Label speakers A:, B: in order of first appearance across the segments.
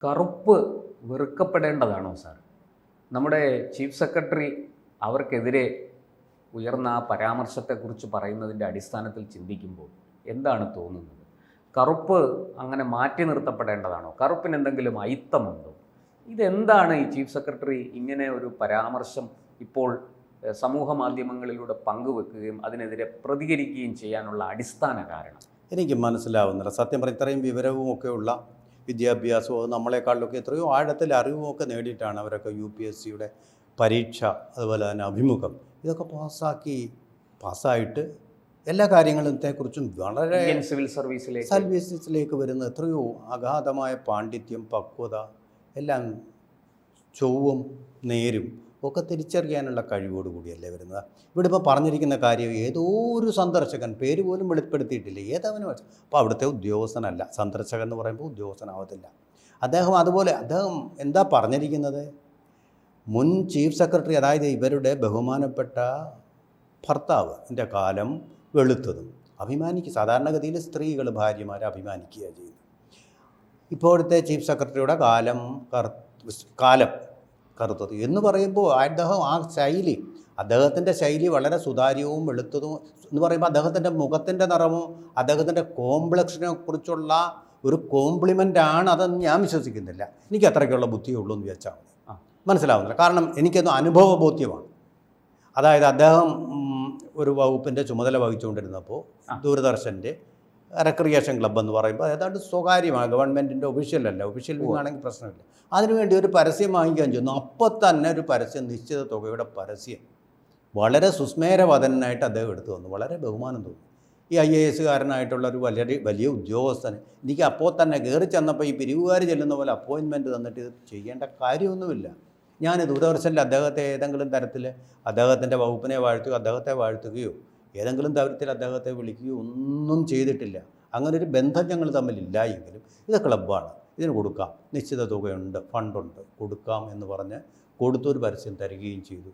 A: കറുപ്പ് വെറുക്കപ്പെടേണ്ടതാണോ സാർ? നമ്മുടെ chief secretary അവർക്കെതിരെ ഉയർന്ന ആ പരാമർശത്തെക്കുറിച്ച് പറയുന്നതിൻ്റെ അടിസ്ഥാനത്തിൽ ചിന്തിക്കുമ്പോൾ എന്താണ് തോന്നുന്നത്? കറുപ്പ് അങ്ങനെ മാറ്റി നിർത്തപ്പെടേണ്ടതാണോ? കറുപ്പിന് എന്തെങ്കിലും അയിത്തമുണ്ടോ? ഇതെന്താണ് ഈ ചീഫ് സെക്രട്ടറി ഇങ്ങനെ ഒരു പരാമർശം ഇപ്പോൾ സമൂഹ മാധ്യമങ്ങളിലൂടെ പങ്കുവെക്കുകയും അതിനെതിരെ പ്രതികരിക്കുകയും ചെയ്യാനുള്ള അടിസ്ഥാന കാരണം?
B: എനിക്ക് മനസ്സിലാവുന്നില്ല. സത്യം പറഞ്ഞാൽ ഇത്രയും വിവരവും ഒക്കെയുള്ള വിദ്യാഭ്യാസവും നമ്മളെക്കാളിലൊക്കെ എത്രയോ ആഴത്തിൽ അറിവുമൊക്കെ നേടിയിട്ടാണ് അവരൊക്കെ UPSCയുടെ പരീക്ഷ അതുപോലെ തന്നെ അഭിമുഖം ഇതൊക്കെ പാസ്സായിട്ട് എല്ലാ കാര്യങ്ങളെക്കുറിച്ചും വളരെ
A: സിവിൽ
B: സർവീസിലേക്ക് വരുന്ന എത്രയോ അഗാധമായ പാണ്ഡിത്യം, പക്വത, എല്ലാം ചൊവ്വും നേരും ഒക്കെ തിരിച്ചറിയാനുള്ള കഴിവോടുകൂടിയല്ലേ വരുന്നത്. ഇവിടെ ഇപ്പോൾ പറഞ്ഞിരിക്കുന്ന കാര്യം ഏതോ ഒരു സന്ദർശകൻ, പേര് പോലും വെളിപ്പെടുത്തിയിട്ടില്ല, ഏതവനും. അപ്പോൾ അവിടുത്തെ ഉദ്യോഗസ്ഥനല്ല, സന്ദർശകൻ എന്ന് പറയുമ്പോൾ ഉദ്യോഗസ്ഥനാവത്തില്ല അദ്ദേഹം. അതുപോലെ അദ്ദേഹം എന്താ പറഞ്ഞിരിക്കുന്നത്, മുൻ ചീഫ് സെക്രട്ടറി, അതായത് ഇവരുടെ ബഹുമാനപ്പെട്ട ഭർത്താവിൻ്റെ കാലം വെളുത്തതും അഭിമാനിക്കുക. സാധാരണഗതിയിൽ സ്ത്രീകൾ ഭാര്യമാരെ അഭിമാനിക്കുകയാണ് ചെയ്യുന്നത്. ഇപ്പോഴത്തെ ചീഫ് സെക്രട്ടറിയുടെ കാലം കറുത്തത് എന്ന് പറയുമ്പോൾ അദ്ദേഹത്തിൻ്റെ ശൈലി വളരെ സുതാര്യവും വെളുത്തതും എന്ന് പറയുമ്പോൾ അദ്ദേഹത്തിൻ്റെ മുഖത്തിൻ്റെ നിറമോ അദ്ദേഹത്തിൻ്റെ കോംപ്ലക്സിനെ കുറിച്ചുള്ള ഒരു കോംപ്ലിമെൻ്റാണ് അതെന്ന് ഞാൻ വിശ്വസിക്കുന്നില്ല. എനിക്ക് അത്രയ്ക്കുള്ള ബുദ്ധിയുള്ളൂ എന്ന് വിചാരിച്ചാൽ മനസ്സിലാവുന്നില്ല. കാരണം എനിക്കത് അനുഭവബോധ്യമാണ്. അതായത് അദ്ദേഹം ഒരു വകുപ്പിൻ്റെ ചുമതല വഹിച്ചുകൊണ്ടിരുന്നപ്പോൾ ദൂരദർശൻ്റെ റെക്രിയേഷൻ ക്ലബ്ബ് എന്ന് പറയുമ്പോൾ ഏതാണ്ട് സ്വകാര്യമാണ്, ഗവൺമെൻറ്റിൻ്റെ ഒഫീഷ്യലല്ല, ഒഫീഷ്യൽ വിങ് ആണെങ്കിൽ പ്രശ്നമില്ല. അതിനുവേണ്ടി ഒരു പരസ്യം വാങ്ങിക്കാൻ ചെന്നു. അപ്പോൾ തന്നെ ഒരു പരസ്യം, നിശ്ചിത തുകയുടെ പരസ്യം, വളരെ സുസ്മേരവദനായിട്ട് അദ്ദേഹം എടുത്തു വന്നു. വളരെ ബഹുമാനം തോന്നി. ഈ IAS ഒരു വലിയ ഉദ്യോഗസ്ഥന് എനിക്ക് അപ്പോൾ തന്നെ കയറി ചെന്നപ്പോൾ ഈ പിരിവുകാർ ചെല്ലുന്ന പോലെ അപ്പോയിൻമെൻറ്റ് തന്നിട്ട് ഇത് ചെയ്യേണ്ട കാര്യമൊന്നുമില്ല. ഞാൻ ദൂരദർശനിൽ അദ്ദേഹത്തെ ഏതെങ്കിലും തരത്തിൽ അദ്ദേഹത്തിൻ്റെ വകുപ്പിനെ വാഴ്ത്തുകയോ അദ്ദേഹത്തെ വാഴ്ത്തുകയോ ഏതെങ്കിലും തരത്തിൽ അദ്ദേഹത്തെ വിളിക്കുകയോ ഒന്നും ചെയ്തിട്ടില്ല. അങ്ങനെ ഒരു ബന്ധം ഞങ്ങൾ തമ്മിലില്ല. എങ്കിലും ഇത് ക്ലബ്ബാണ്, ഇതിന് കൊടുക്കാം, നിശ്ചിത തുകയുണ്ട്, ഫണ്ടുണ്ട്, കൊടുക്കാം എന്ന് പറഞ്ഞ് കൊടുത്തൊരു പരസ്യം തരികയും ചെയ്തു.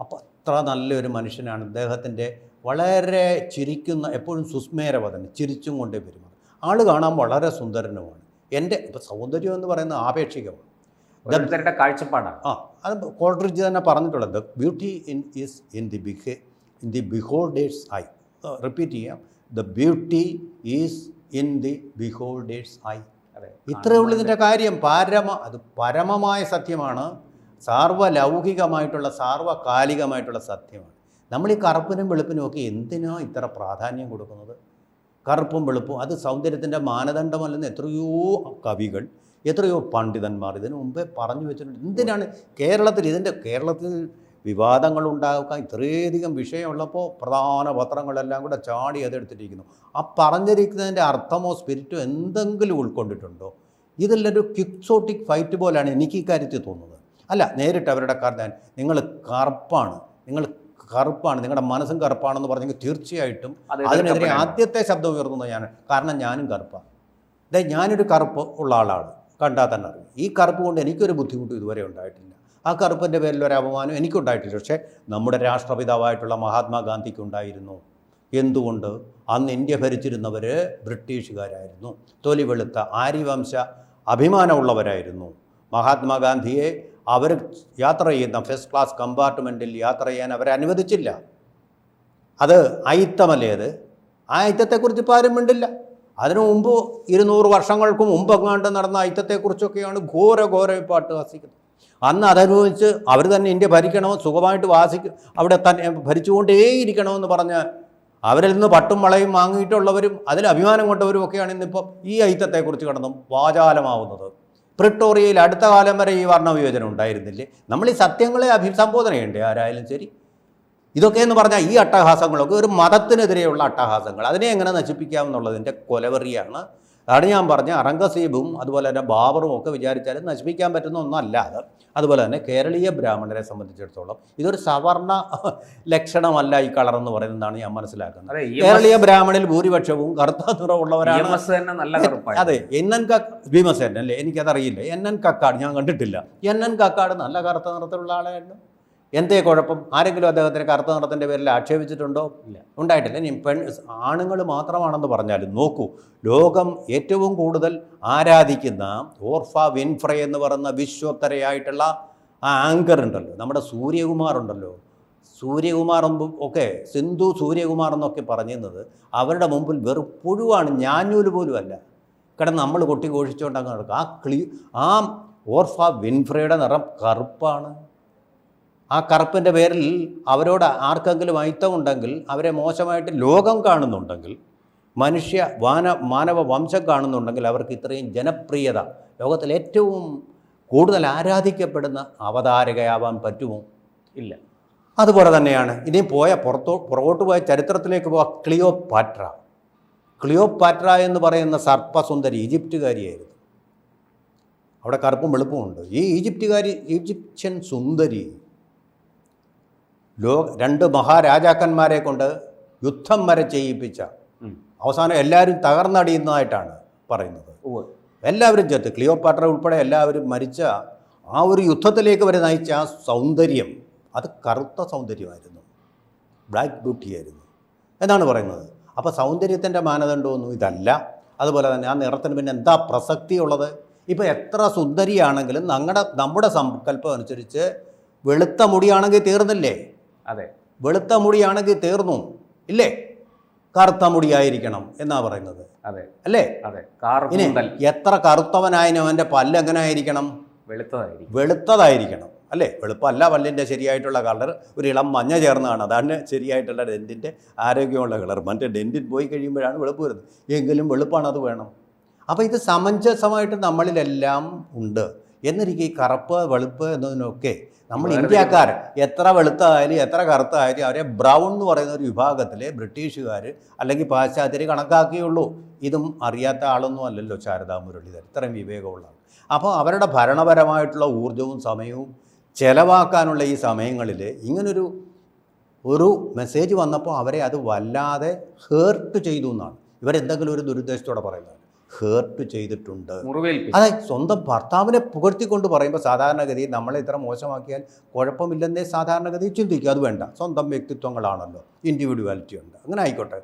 B: അപ്പോൾ അത്ര നല്ലൊരു മനുഷ്യനാണ്. അദ്ദേഹത്തിൻ്റെ വളരെ ചിരിക്കുന്ന, എപ്പോഴും സുസ്മേരവദന, ചിരിച്ചും കൊണ്ടേ പെരുമാറും. ആൾ കാണാൻ വളരെ സുന്ദരനുമാണ്. ഇപ്പോൾ സൗന്ദര്യം എന്ന് പറയുന്നത് ആപേക്ഷികമാണ്,
A: കാഴ്ചപ്പാടാണ്.
B: അത് കോൾട്രിഡ്ജ് തന്നെ പറഞ്ഞിട്ടുള്ളത്, the beauty is in the beholder's eye. Repeat ചെയ്യാം, the beauty is in the beholder's eye. ഇത്രയേ ഉള്ളൂ ഇതിൻ്റെ കാര്യം. അത് പരമമായ സത്യമാണ്, സാർവലൗകികമായിട്ടുള്ള സാർവകാലികമായിട്ടുള്ള സത്യമാണ്. നമ്മൾ ഈ കറുപ്പിനും വെളുപ്പിനും ഒക്കെ എന്തിനാ ഇത്ര പ്രാധാന്യം കൊടുക്കുന്നത്? കറുപ്പും വെളുപ്പും അത് സൗന്ദര്യത്തിൻ്റെ മാനദണ്ഡമല്ലെന്ന് എത്രയോ കവികൾ, എത്രയോ പണ്ഡിതന്മാർ ഇതിനു മുമ്പേ പറഞ്ഞു വെച്ചിട്ടുണ്ട്. എന്തിനാണ് കേരളത്തിൽ വിവാദങ്ങളുണ്ടാക്കാൻ ഇത്രയധികം വിഷയമുള്ളപ്പോൾ പ്രധാന പത്രങ്ങളെല്ലാം കൂടെ ചാടി അതെടുത്തിരിക്കുന്നു. ആ പറഞ്ഞിരിക്കുന്നതിൻ്റെ അർത്ഥമോ സ്പിരിറ്റോ എന്തെങ്കിലും ഉൾക്കൊണ്ടിട്ടുണ്ടോ? ഇതെല്ലൊരു ക്വിക്സോട്ടിക് ഫൈറ്റ് പോലെയാണ് എനിക്ക് ഈ കാര്യത്തിൽ തോന്നുന്നത്. അല്ല, നേരിട്ട് അവരുടെ കാരണം നിങ്ങൾ കറുപ്പാണ്, നിങ്ങളുടെ മനസ്സും കറുപ്പാണെന്ന് പറഞ്ഞെങ്കിൽ തീർച്ചയായിട്ടും അതിനെതിരെ ആദ്യത്തെ ശബ്ദം ഉയർന്നത് ഞാൻ. കാരണം ഞാനും കറുപ്പാണ്. ഞാനൊരു കറുപ്പ് ഉള്ള ആളാണ്, കണ്ടാൽ തന്നെ അറിയും. ഈ കറുപ്പ് കൊണ്ട് എനിക്കൊരു ബുദ്ധിമുട്ടും ഇതുവരെ ഉണ്ടായിട്ടില്ല. ആ കറുപ്പിൻ്റെ പേരിൽ ഒരു അപമാനം എനിക്കുണ്ടായിട്ടില്ല. പക്ഷേ നമ്മുടെ രാഷ്ട്രപിതാവായിട്ടുള്ള മഹാത്മാഗാന്ധിക്കുണ്ടായിരുന്നു. എന്തുകൊണ്ട്? അന്ന് ഇന്ത്യ ഭരിച്ചിരുന്നവർ ബ്രിട്ടീഷുകാരായിരുന്നു, തൊലി വെളുത്ത ആര്യവംശ അഭിമാനമുള്ളവരായിരുന്നു. മഹാത്മാഗാന്ധിയെ അവർ യാത്ര ചെയ്യുന്ന ഫസ്റ്റ് ക്ലാസ് കമ്പാർട്ട്മെൻറ്റിൽ യാത്ര ചെയ്യാൻ അവരെ അനുവദിച്ചില്ല. അത് അയിത്തമല്ലേ? ആ അയിത്തത്തെക്കുറിച്ച് ഇപ്പോൾ ആരും മിണ്ടില്ല. അതിനു മുമ്പ് 200 വർഷങ്ങൾക്ക് മുമ്പെങ്ങാണ്ട് നടന്ന അയിത്തത്തെക്കുറിച്ചൊക്കെയാണ് ഘോര പാട്ട് വാസിക്കുന്നത്. അന്ന് അതനുഭവിച്ച് അവർ തന്നെ ഇന്ത്യ ഭരിക്കണമോ, സുഖമായിട്ട് അവിടെ തന്നെ ഭരിച്ചുകൊണ്ടേയിരിക്കണമെന്ന് പറഞ്ഞ് അവരിൽ നിന്ന് പട്ടും വളയും വാങ്ങിയിട്ടുള്ളവരും അതിൽ അഭിമാനം കൊണ്ടവരും ഒക്കെയാണ് ഇന്നിപ്പോൾ ഈ അയിത്തത്തെക്കുറിച്ച് കിടന്നും വാചാലമാവുന്നത്. പ്രിട്ടോറിയയിൽ അടുത്ത കാലം വരെ ഈ വർണ്ണവിവേചനം ഉണ്ടായിരുന്നില്ലേ? നമ്മൾ ഈ സത്യങ്ങളെ അഭിസംബോധന ചെയ്യണ്ടേ ആരായാലും ശരി? ഇതൊക്കെ എന്ന് പറഞ്ഞാൽ ഈ അട്ടഹാസങ്ങളൊക്കെ ഒരു മതത്തിനെതിരെയുള്ള അട്ടഹാസങ്ങൾ, അതിനെ എങ്ങനെ നശിപ്പിക്കാമെന്നുള്ളതിൻ്റെ കൊലവെറിയാണ്. അതാണ് ഞാൻ പറഞ്ഞ അറംഗസീബും അതുപോലെ തന്നെ ബാബറും ഒക്കെ വിചാരിച്ചാലും നശിപ്പിക്കാൻ പറ്റുന്ന ഒന്നല്ല അത്. അതുപോലെ തന്നെ കേരളീയ ബ്രാഹ്മണരെ സംബന്ധിച്ചിടത്തോളം ഇതൊരു സവർണ ലക്ഷണമല്ല ഈ കളർ എന്ന് പറയുന്നതാണ് ഞാൻ മനസ്സിലാക്കുന്നത്. കേരളീയ ബ്രാഹ്മണിൽ ഭൂരിപക്ഷവും കറുത്ത നിറമുള്ളവരാണ്. അതെ, ഭീമസേനൻ അല്ലേ? എനിക്കതറിയില്ല. NN കക്കാട് ഞാൻ കണ്ടിട്ടില്ല. NN കക്കാട് നല്ല കറുത്ത നിറത്തിലുള്ള ആളായിരുന്നു. എന്തേ കുഴപ്പം? ആരെങ്കിലും അദ്ദേഹത്തിന് കറുത്ത നിറത്തിൻ്റെ പേരിൽ ആക്ഷേപിച്ചിട്ടുണ്ടോ?
A: ഇല്ല.
B: ഉണ്ടായിട്ടില്ല. ഇനി ആണുങ്ങൾ മാത്രമാണെന്ന് പറഞ്ഞാലും നോക്കൂ, ലോകം ഏറ്റവും കൂടുതൽ ആരാധിക്കുന്ന ഓർഫ വിൻഫ്രെ എന്ന് പറയുന്ന വിശ്വോത്തരയായിട്ടുള്ള ആ ആങ്കർ ഉണ്ടല്ലോ, നമ്മുടെ സൂര്യകുമാർ ഉണ്ടല്ലോ, സൂര്യകുമാർ ഒക്കെ സിന്ധു സൂര്യകുമാർ എന്നൊക്കെ പറയുന്നത് അവരുടെ മുമ്പിൽ വെറും പുഴുവാണ്, ഞാഞ്ഞൂല് പോലും അല്ല. കാരണം നമ്മൾ കൊട്ടി ഘോഷിച്ചുകൊണ്ടങ്ങ് നടക്കും. ആ ഓർഫ വിൻഫ്രയുടെ നിറം കറുപ്പാണ്. ആ കറുപ്പിൻ്റെ പേരിൽ അവരോട് ആർക്കെങ്കിലും അയിത്തമുണ്ടെങ്കിൽ, അവരെ മോശമായിട്ട് ലോകം കാണുന്നുണ്ടെങ്കിൽ, മാനവ വംശം കാണുന്നുണ്ടെങ്കിൽ, അവർക്ക് ഇത്രയും ജനപ്രിയത, ലോകത്തിൽ ഏറ്റവും കൂടുതൽ ആരാധിക്കപ്പെടുന്ന അവതാരകയാവാൻ പറ്റുമോ?
A: ഇല്ല.
B: അതുപോലെ തന്നെയാണ് ഇനി പുറകോട്ട് പോയ ചരിത്രത്തിലേക്ക് പോവാ. ക്ലിയോപാട്ര എന്ന് പറയുന്ന സർപ്പസുന്ദരി ഈജിപ്തുകാരിയായിരുന്നു. അവിടെ കറുപ്പും വെളുപ്പുമുണ്ട്. ഈ ഈജിപ്ഷ്യൻ സുന്ദരി രണ്ട് മഹാരാജാക്കന്മാരെ കൊണ്ട് യുദ്ധം വരെ ചെയ്യിപ്പിച്ച, അവസാനം എല്ലാവരും തകർന്നടിയുന്നതായിട്ടാണ് പറയുന്നത്. എല്ലാവരും ചത്ത്, ക്ലിയോപാട്ര ഉൾപ്പെടെ എല്ലാവരും മരിച്ച ആ ഒരു യുദ്ധത്തിലേക്ക് വരെ നയിച്ച ആ സൗന്ദര്യം, അത് കറുത്ത സൗന്ദര്യമായിരുന്നു, ബ്ലാക്ക് ബ്യൂട്ടി ആയിരുന്നു എന്നാണ് പറയുന്നത്. അപ്പോൾ സൗന്ദര്യത്തിൻ്റെ മാനദണ്ഡമൊന്നും ഇതല്ല. അതുപോലെ തന്നെ ആ നിറത്തിന് പിന്നെ എന്താ പ്രസക്തിയുള്ളത്? ഇപ്പോൾ എത്ര സുന്ദരിയാണെങ്കിലും നമ്മുടെ സങ്കല്പം അനുസരിച്ച് വെളുത്ത മുടിയാണെങ്കിൽ തീർന്നില്ലേ?
A: അതെ,
B: വെളുത്ത മുടിയാണെങ്കിൽ തീർന്നു ഇല്ലേ? കറുത്ത മുടിയായിരിക്കണം എന്നാ പറയുന്നത്.
A: അതെ
B: അല്ലേ?
A: അതെ.
B: ഇനി എത്ര കറുത്തവനായാലും അവൻ്റെ പല്ല് എങ്ങനെ ആയിരിക്കണം? വെളുത്തതായിരിക്കണം അല്ലേ? വെളുപ്പല്ല പല്ലിൻ്റെ ശരിയായിട്ടുള്ള കളർ, ഒരു ഇളം മഞ്ഞ ചേർന്നതാണ്, അതാണ് ശരിയായിട്ടുള്ള ഡെൻറ്റിൻ്റെ ആരോഗ്യമുള്ള കളർ. മറ്റേ ഡെൻറ്റിൽ പോയി കഴിയുമ്പോഴാണ് വെളുപ്പ് വരുന്നത്. എങ്കിലും വെളുപ്പാണ്, അത് വേണം. അപ്പോൾ ഇത് സമഞ്ജസമായിട്ട് നമ്മളിലെല്ലാം ഉണ്ട്. എന്നിരിക്കെ ഈ കറുപ്പ് വെളുപ്പ് എന്നതിനൊക്കെ നമ്മൾ ഇന്ത്യക്കാർ എത്ര വെളുത്തായാലും എത്ര കറുത്തായാലും അവരെ ബ്രൗൺ എന്ന് പറയുന്ന ഒരു വിഭാഗത്തിലെ ബ്രിട്ടീഷുകാർ അല്ലെങ്കിൽ പാശ്ചാത്യർ കണക്കാക്കിയുള്ളൂ. ഇതും അറിയാത്ത ആളൊന്നും അല്ലല്ലോ ശാരദാ മുരളീധരൻ, ഇത്രയും വിവേകമുള്ള. അപ്പോൾ അവരുടെ ഭരണപരമായിട്ടുള്ള ഊർജ്ജവും സമയവും ചെലവാക്കാനുള്ള ഈ സമയങ്ങളിൽ ഇങ്ങനൊരു മെസ്സേജ് വന്നപ്പോൾ അവരെ അത് വല്ലാതെ ഹേർട്ട് ചെയ്തു എന്നാണ് ഇവരെന്തെങ്കിലും ഒരു ദുരുദ്ദേശത്തോടെ പറയുന്നത്. ഹേർട്ട് ചെയ്തിട്ടുണ്ട്. അതെ, സ്വന്തം ഭർത്താവിനെ പുകഴ്ത്തിക്കൊണ്ട് പറയുമ്പോൾ സാധാരണഗതിയിൽ നമ്മളെ ഇത്ര മോശമാക്കിയാൽ കുഴപ്പമില്ലെന്നേ സാധാരണഗതിയിൽ ചിന്തിക്കുക. അത് വേണ്ട, സ്വന്തം വ്യക്തിത്വങ്ങളാണല്ലോ, ഇൻഡിവിജ്വാലിറ്റി ഉണ്ട്, അങ്ങനെ ആയിക്കോട്ടെ.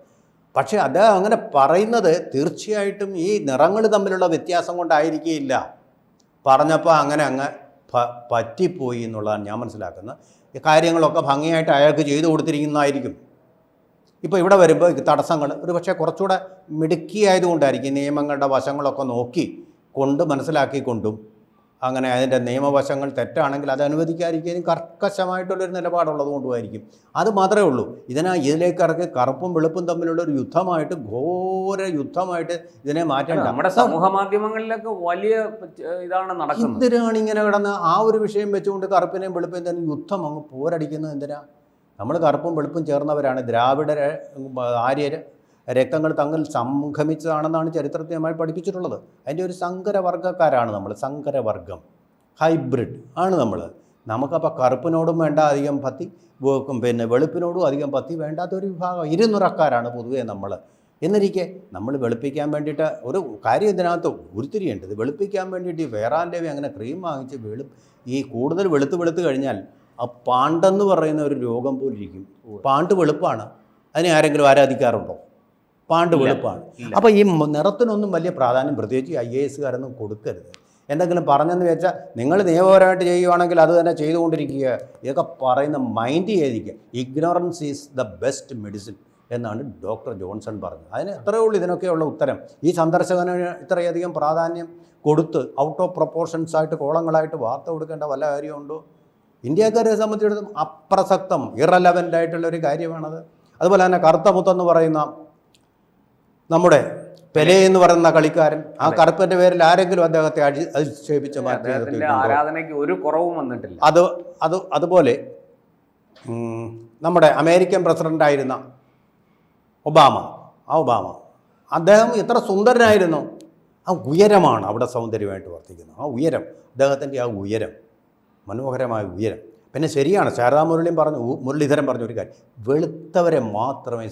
B: പക്ഷേ അത് അങ്ങനെ പറയുന്നത് തീർച്ചയായിട്ടും ഈ നിറങ്ങൾ തമ്മിലുള്ള വ്യത്യാസം കൊണ്ടായിരിക്കുകയില്ല. പറഞ്ഞപ്പോൾ അങ്ങ് പറ്റിപ്പോയി എന്നുള്ളതാണ് ഞാൻ മനസ്സിലാക്കുന്നത്. കാര്യങ്ങളൊക്കെ ഭംഗിയായിട്ട് അയാൾക്ക് ചെയ്തു കൊടുത്തിരിക്കുന്നതായിരിക്കും. ഇപ്പോൾ ഇവിടെ വരുമ്പോൾ തടസ്സങ്ങൾ ഒരു പക്ഷേ കുറച്ചുകൂടെ മിടുക്കിയായതുകൊണ്ടായിരിക്കും നിയമങ്ങളുടെ വശങ്ങളൊക്കെ മനസ്സിലാക്കിക്കൊണ്ടും അങ്ങനെ അതിൻ്റെ നിയമവശങ്ങൾ തെറ്റാണെങ്കിൽ അത് അനുവദിക്കാതിരിക്കുകയും കർക്കശമായിട്ടുള്ളൊരു നിലപാടുള്ളത് കൊണ്ടുമായിരിക്കും. അത് മാത്രമേ ഉള്ളൂ. ഇതിലേക്ക് ഇറക്കി കറുപ്പും വെളുപ്പും തമ്മിലുള്ള ഒരു യുദ്ധമായിട്ട്, ഘോര യുദ്ധമായിട്ട് ഇതിനെ മാറ്റേണ്ട.
A: നമ്മുടെ സമൂഹ മാധ്യമങ്ങളിലൊക്കെ വലിയ ഇതാണ് നടക്കുന്നത്.
B: എന്തിനാണ് ഇങ്ങനെ കിടന്ന് ആ ഒരു വിഷയം വെച്ചുകൊണ്ട് കറുപ്പിനെയും വെളുപ്പിനെയും തന്നെ യുദ്ധം അങ്ങ് പോരടിക്കുന്നത്? എന്തിനാ? നമ്മൾ കറുപ്പും വെളുപ്പും ചേർന്നവരാണ്. ദ്രാവിഡ ആര്യർ രക്തങ്ങൾ തമ്മിൽ സംഗമിച്ചതാണെന്നാണ് ചരിത്രത്തിൽ നമ്മൾ പഠിപ്പിച്ചിട്ടുള്ളത്. അതിൻ്റെ ഒരു സങ്കരവർഗ്ഗക്കാരാണ് നമ്മൾ, സങ്കരവർഗം, ഹൈബ്രിഡ് ആണ് നമ്മൾ. നമുക്കപ്പോൾ കറുപ്പിനോടും വേണ്ട അധികം പത്തി, പിന്നെ വെളുപ്പിനോടും അധികം പത്തി വേണ്ടാത്തൊരു വിഭാഗം ഇരുനിറക്കാരാണ് പൊതുവേ നമ്മൾ. എന്നിരിക്കെ നമ്മൾ വെളുപ്പിക്കാൻ വേണ്ടിയിട്ട് ഒരു കാര്യം ഇതിനകത്ത് ഉരുത്തിരിയേണ്ടത്, വെളുപ്പിക്കാൻ വേണ്ടിയിട്ട് വേറാൻ്റെവേ അങ്ങനെ ക്രീം വാങ്ങിച്ച് ഈ കൂടുതൽ വെളുത്ത് കഴിഞ്ഞാൽ ആ പാണ്ടെന്ന് പറയുന്ന ഒരു രോഗം പോലിരിക്കും. പാണ്ട് വെളുപ്പാണ്, അതിനെ ആരെങ്കിലും ആരാധിക്കാറുണ്ടോ? പാണ്ട് വെളുപ്പാണ്. അപ്പോൾ ഈ നിറത്തിനൊന്നും വലിയ പ്രാധാന്യം പ്രത്യേകിച്ച് IAS കൊടുക്കരുത്. എന്തെങ്കിലും പറഞ്ഞെന്ന് വെച്ചാൽ നിങ്ങൾ നിയമപരമായിട്ട് ചെയ്യുകയാണെങ്കിൽ അത് തന്നെ ചെയ്തുകൊണ്ടിരിക്കുക. ഇതൊക്കെ പറയുന്ന മൈൻഡ് ചെയ്തിരിക്കുക. Ignorance is the best medicine എന്നാണ് ഡോക്ടർ ജോൺസൺ പറഞ്ഞത്. അതിന് എത്രയേ ഉള്ളൂ ഇതിനൊക്കെയുള്ള ഉത്തരം. ഈ സന്ദർശകന് ഇത്രയധികം പ്രാധാന്യം കൊടുത്ത് ഔട്ട് ഓഫ് പ്രൊപ്പോർഷൻസ് ആയിട്ട് കോളങ്ങളായിട്ട് വാർത്ത കൊടുക്കേണ്ട വല്ല കാര്യമുണ്ടോ? ഇന്ത്യക്കാരെ സംബന്ധിച്ചിടത്തോളം അപ്രസക്തം, ഇറലവൻ്റ് ആയിട്ടുള്ളൊരു കാര്യമാണത്. അതുപോലെ തന്നെ കറുത്ത മുത്തെന്ന് പറയുന്ന നമ്മുടെ പെലെ എന്ന് പറയുന്ന കളിക്കാരൻ, ആ കറുപ്പിൻ്റെ പേരിൽ ആരെങ്കിലും അദ്ദേഹത്തെ അധിക്ഷേപിച്ച
A: ആരാധനയ്ക്ക് ഒരു കുറവും വന്നിട്ടില്ല.
B: അതുപോലെ നമ്മുടെ അമേരിക്കൻ പ്രസിഡൻ്റായിരുന്ന ഒബാമ അദ്ദേഹം എത്ര സുന്ദരനായിരുന്നു. ആ ഉയരമാണ് അവിടെ സൗന്ദര്യമായിട്ട് വർത്തിക്കുന്നത്. ആ ഉയരം, അദ്ദേഹത്തിൻ്റെ ആ ഉയരം, മനോഹരമായ ഉയരം. പിന്നെ ശരിയാണ് ശാരദാ മുരളീധരൻ പറഞ്ഞ ഒരു കാര്യം, വെളുത്തവരെ മാത്രമേ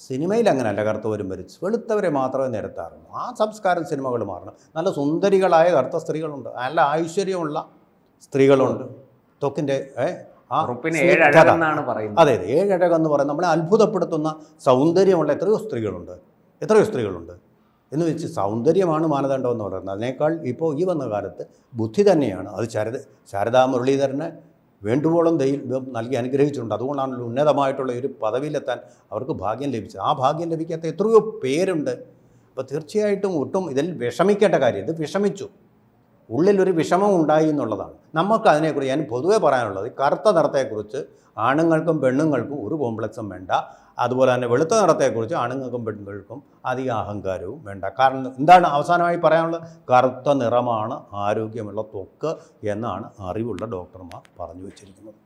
B: സിനിമയിൽ അങ്ങനെയല്ല, കറുത്തവരും വെളുത്തവരെ മാത്രമേ നിരത്താറുള്ളൂ. ആ സംസ്കാരം സിനിമകൾ മാറണം. നല്ല സുന്ദരികളായ കറുത്ത സ്ത്രീകളുണ്ട്, നല്ല ഐശ്വര്യമുള്ള സ്ത്രീകളുണ്ട്. ത്വക്കിൻ്റെ ആ
A: ഉറുപ്പിന്
B: സ്നിഗ്ധത.
A: 7 അഴകെന്നാണ് പറയുന്നത്.
B: അതെ 7 അഴകെന്ന് പറയുന്നത് നമ്മളെ അത്ഭുതപ്പെടുത്തുന്ന സൗന്ദര്യമുള്ള എത്രയോ സ്ത്രീകളുണ്ട് എന്ന് വെച്ച് സൗന്ദര്യമാണ് മാനദണ്ഡം എന്ന് പറയുന്നത്. അതിനേക്കാൾ ഇപ്പോൾ ഈ വന്ന കാലത്ത് ബുദ്ധി തന്നെയാണ്. അത് ശാരദാ മുരളീധരനെ വേണ്ടുവോളം ദൈവം നൽകി അനുഗ്രഹിച്ചിട്ടുണ്ട്. അതുകൊണ്ടാണല്ലോ ഉന്നതമായിട്ടുള്ള ഒരു പദവിയിലെത്താൻ അവർക്ക് ഭാഗ്യം ലഭിച്ചത്. ആ ഭാഗ്യം ലഭിക്കാത്ത എത്രയോ പേരുണ്ട്. അപ്പോൾ തീർച്ചയായിട്ടും ഒട്ടും ഇതിൽ വിഷമിക്കേണ്ട കാര്യം, ഇത് വിഷമിച്ചു, ഉള്ളിലൊരു വിഷമം ഉണ്ടായി എന്നുള്ളതാണ്. നമുക്ക് അതിനെക്കുറിച്ച് ഞാൻ പൊതുവെ പറയാനുള്ളത്, കറുത്ത നിറത്തെക്കുറിച്ച് ആണുങ്ങൾക്കും പെണ്ണുങ്ങൾക്കും ഒരു കോംപ്ലക്സും വേണ്ട. അതുപോലെ തന്നെ വെളുത്ത നിറത്തെക്കുറിച്ച് ആണുങ്ങൾക്കും പെണ്ണുങ്ങൾക്കും അധികം അഹങ്കാരവും വേണ്ട. കാരണം എന്താണ് അവസാനമായി പറയാനുള്ളത്? കറുത്ത നിറമാണ് ആരോഗ്യമുള്ള ത്വക്ക് എന്നാണ് അറിവുള്ള ഡോക്ടർമാർ പറഞ്ഞു വച്ചിരിക്കുന്നത്.